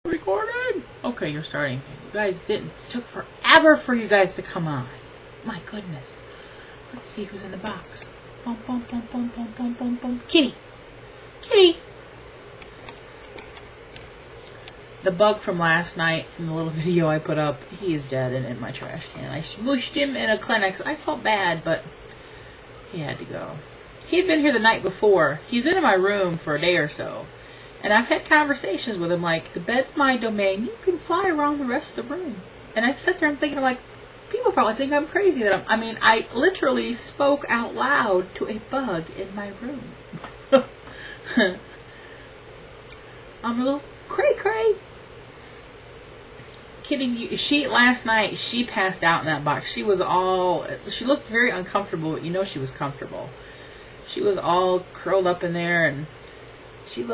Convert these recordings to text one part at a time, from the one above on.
Recording? Okay, you're starting. You guys didn't. It took forever for you guys to come on. My goodness. Let's see who's in the box. Bum, bum, bum, bum, bum, bum, bum, bum. Kitty. Kitty. The bug from last night, from the little video I put up, he is dead and in my trash can. I smooshed him in a Kleenex. I felt bad, but he had to go. He had been here the night before. He's been in my room for a day or so. And I've had conversations with him like, the bed's my domain. You can fly around the rest of the room. And I sit there and thinking, like, people probably think I'm crazy. I literally spoke out loud to a bug in my room. I'm a little cray-cray. Kidding you. Last night, she passed out in that box. She looked very uncomfortable, but you know she was comfortable. She was all curled up in there, and she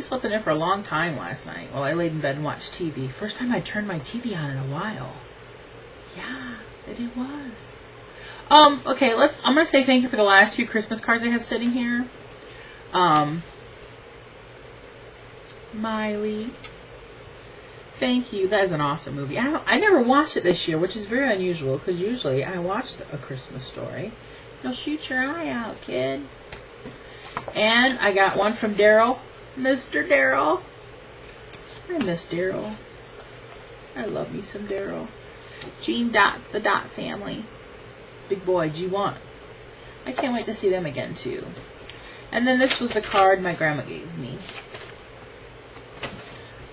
slept in there for a long time last night while I laid in bed and watched TV. First time I turned my TV on in a while. Yeah, it was. Okay, I'm going to say thank you for the last few Christmas cards I have sitting here. Miley. Thank you. That is an awesome movie. I never watched it this year, which is very unusual, because usually I watch A Christmas Story. You'll shoot your eye out, kid. And I got one from Daryl. Mr. Daryl. I miss Daryl. I love me some Daryl. Gene Dot's the Dot family. Big boy, G1. I can't wait to see them again, too. And then this was the card my grandma gave me.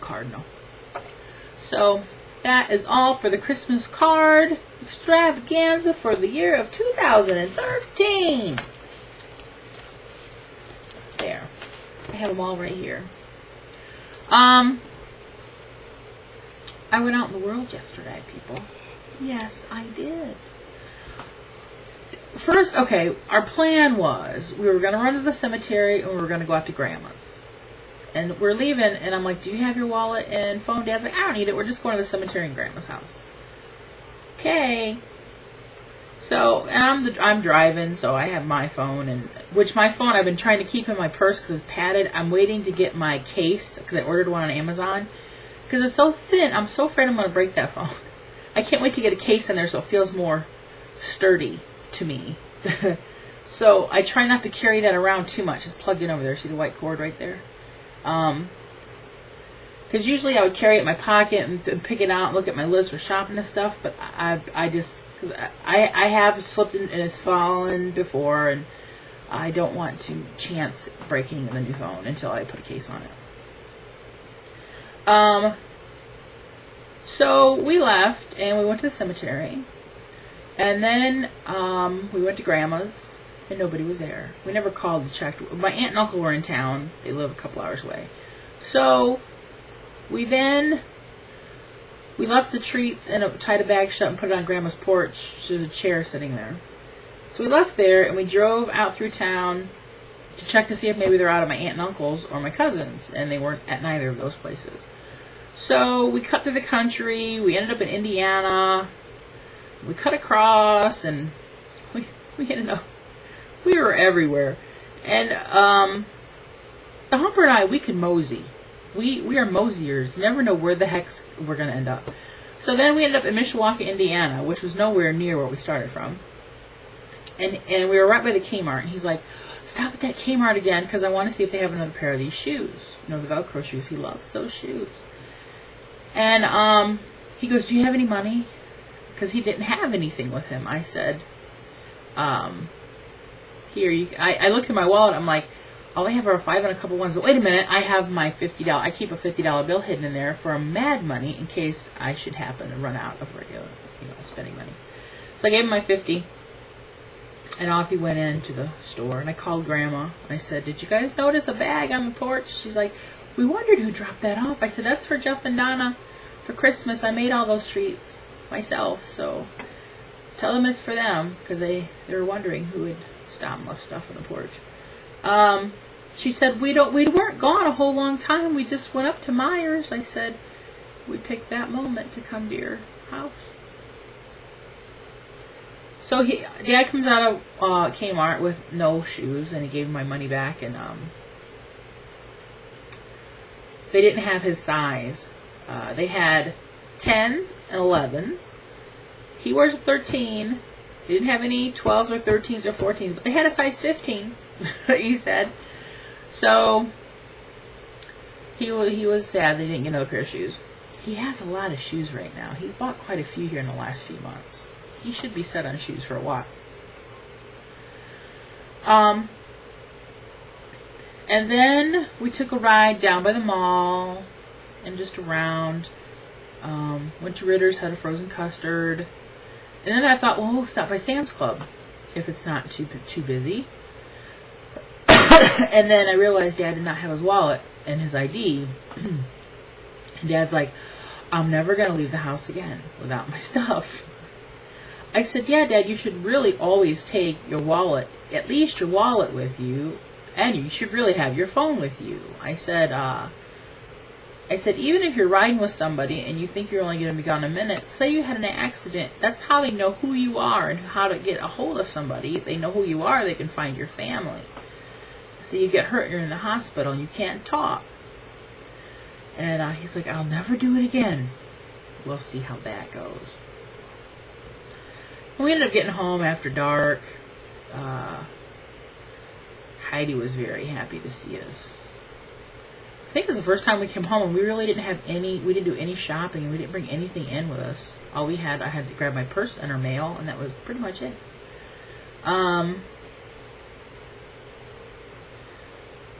Cardinal. So, that is all for the Christmas card extravaganza for the year of 2013. There. I have them all right here. I went out in the world yesterday, people. Yes, I did. First, okay, our plan was we were going to run to the cemetery and we were going to go out to Grandma's. And we're leaving, and I'm like, do you have your wallet and phone? Dad's like, I don't need it. We're just going to the cemetery in Grandma's house. Okay. So, and I'm driving, so I have my phone, which my phone I've been trying to keep in my purse because it's padded. I'm waiting to get my case because I ordered one on Amazon because it's so thin. I'm so afraid I'm going to break that phone. I can't wait to get a case in there so it feels more sturdy to me. So I try not to carry that around too much. It's plugged in over there. See the white cord right there? Because usually I would carry it in my pocket and pick it out and look at my list for shopping and stuff, but I just... I have slipped and it's fallen before, and I don't want to chance breaking the new phone until I put a case on it. So we left and we went to the cemetery, and then we went to Grandma's, and nobody was there. We never called to check. My aunt and uncle were in town. They live a couple hours away. So we left the treats and tied a bag shut and put it on Grandma's porch. There's a chair sitting there. So we left there and we drove out through town to check to see if maybe they're out at my aunt and uncle's or my cousin's, and they weren't at neither of those places. So we cut through the country. We ended up in Indiana. We cut across, and we ended up, we were everywhere. And the Humper and I, we could mosey. We are mosiers. You never know where the heck we're going to end up. So then we ended up in Mishawaka, Indiana, which was nowhere near where we started from. And we were right by the Kmart. And he's like, stop at that Kmart again because I want to see if they have another pair of these shoes. You know, the Velcro shoes. He loves those shoes. And he goes, do you have any money? Because he didn't have anything with him. I said, here. I looked at my wallet. I'm like, all I have are 5 and a couple ones. But wait a minute, I have my $50. I keep a $50 bill hidden in there for a mad money in case I should happen to run out of regular, spending money. So I gave him my 50, and off he went into the store. And I called Grandma. And I said, did you guys notice a bag on the porch? She's like, we wondered who dropped that off. I said, that's for Jeff and Donna for Christmas. I made all those treats myself. So tell them it's for them because they were wondering who had stopped and left stuff on the porch. She said, we weren't gone a whole long time. We just went up to Myers. I said, we picked that moment to come to your house. So Dad comes out of Kmart with no shoes, and he gave me my money back, and they didn't have his size. They had 10s and 11s. He wears a 13. They didn't have any 12s or 13s or 14s, but they had a size 15, he said. So he was sad they didn't get another pair of shoes. He has a lot of shoes right now. He's bought quite a few here in the last few months. He should be set on shoes for a while. And then we took a ride down by the mall and just around. Went to Ritter's, had a frozen custard. And then I thought, well, we'll stop by Sam's Club if it's not too busy. And then I realized Dad did not have his wallet and his ID. And Dad's like, I'm never going to leave the house again without my stuff. I said, yeah, Dad, you should really always take your wallet, at least your wallet with you, and you should really have your phone with you. I said, even if you're riding with somebody and you think you're only going to be gone a minute, say you had an accident, that's how they know who you are and how to get a hold of somebody. If they know who you are, they can find your family. So you get hurt, you're in the hospital, and you can't talk. And he's like, I'll never do it again. We'll see how that goes. And we ended up getting home after dark. Heidi was very happy to see us. I think it was the first time we came home and we really didn't have we didn't do any shopping. We didn't bring anything in with us. All we had, I had to grab my purse and our mail, and that was pretty much it.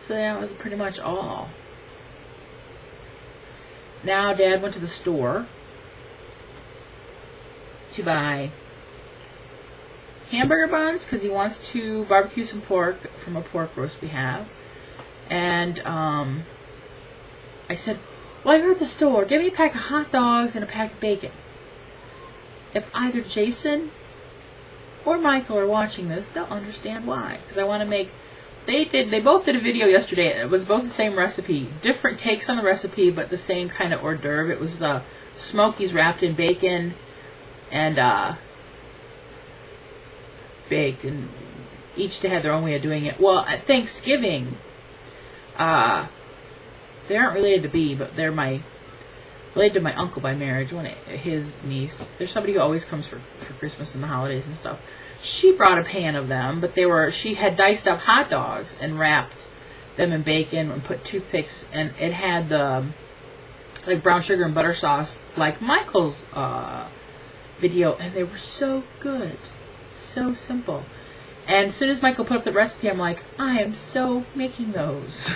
So that was pretty much all. Now Dad went to the store to buy hamburger buns because he wants to barbecue some pork from a pork roast we have. And I said, while you're at the store, give me a pack of hot dogs and a pack of bacon. If either Jason or Michael are watching this, they'll understand why. Because I want to make... They both did a video yesterday. It was both the same recipe. Different takes on the recipe, but the same kind of hors d'oeuvre. It was the Smokies wrapped in bacon and baked. And each they had their own way of doing it. Well, at Thanksgiving, they aren't related to me, but they're related to my uncle by marriage, his niece. There's somebody who always comes for Christmas and the holidays and stuff. She brought a pan of them, but she had diced up hot dogs and wrapped them in bacon and put toothpicks, and it had the like brown sugar and butter sauce like Michael's video, and they were so good, so simple. And as soon as Michael put up the recipe, I'm like, I am so making those.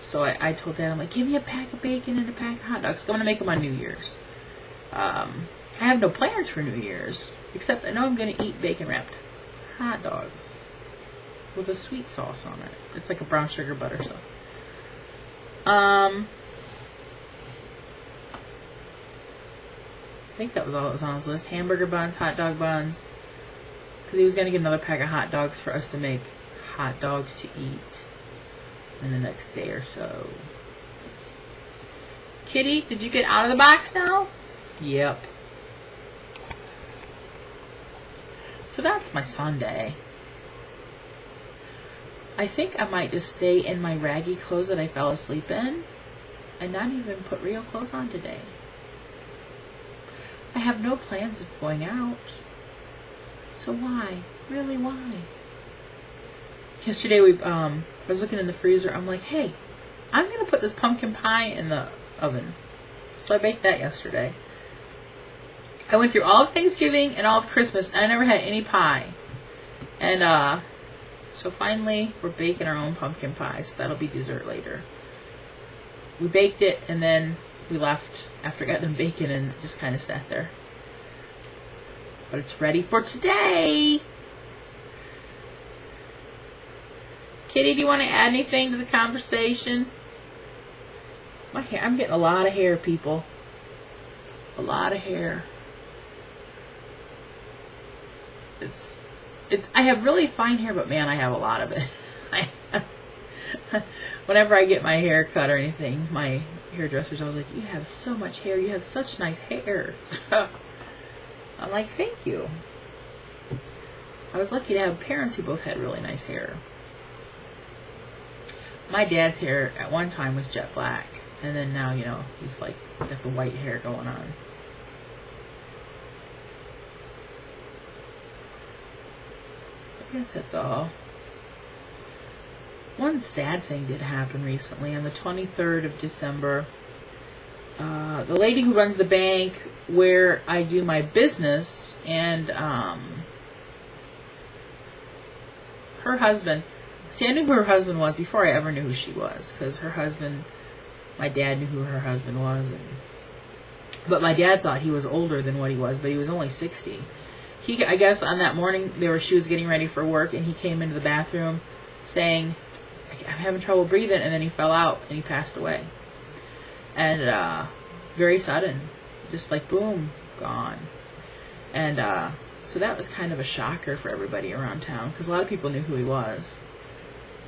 So I told Dad, I'm like, give me a pack of bacon and a pack of hot dogs. I'm going to make them on New Year's. I have no plans for New Year's, except I know I'm going to eat bacon-wrapped hot dogs with a sweet sauce on it. It's like a brown sugar butter sauce. I think that was all that was on his list. Hamburger buns, hot dog buns. Because he was going to get another pack of hot dogs for us to make hot dogs to eat in the next day or so. Kitty, did you get out of the box now? Yep. So that's my Sunday. I think I might just stay in my raggy clothes that I fell asleep in and not even put real clothes on today. I have no plans of going out. So why? Really, why? Yesterday I was looking in the freezer. I'm like, hey, I'm going to put this pumpkin pie in the oven. So I baked that yesterday. I went through all of Thanksgiving and all of Christmas, and I never had any pie. And so finally, we're baking our own pumpkin pie, so that'll be dessert later. We baked it, and then we left after getting them baking and just kind of sat there. But it's ready for today! Kitty, do you want to add anything to the conversation? My hair, I'm getting a lot of hair, people. A lot of hair. I have really fine hair, but man, I have a lot of it. Whenever I get my hair cut or anything, my hairdresser's always like, you have so much hair, you have such nice hair. I'm like, thank you. I was lucky to have parents who both had really nice hair. My dad's hair at one time was jet black, and then now, you know, he's like got the white hair going on. I guess that's all. One sad thing did happen recently. On the 23rd of December, the lady who runs the bank where I do my business, and her husband, see, I knew who her husband was before I ever knew who she was, because her husband, my dad knew who her husband was, but my dad thought he was older than what he was, but he was only 60. I guess on that morning, she was getting ready for work, and he came into the bathroom saying, I'm having trouble breathing, and then he fell out, and he passed away. And very sudden, just like boom, gone. And so that was kind of a shocker for everybody around town, because a lot of people knew who he was.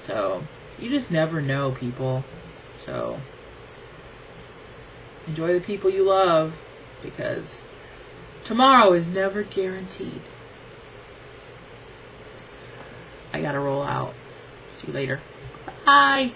So you just never know, people. So enjoy the people you love, because tomorrow is never guaranteed. I gotta roll out. See you later. Bye.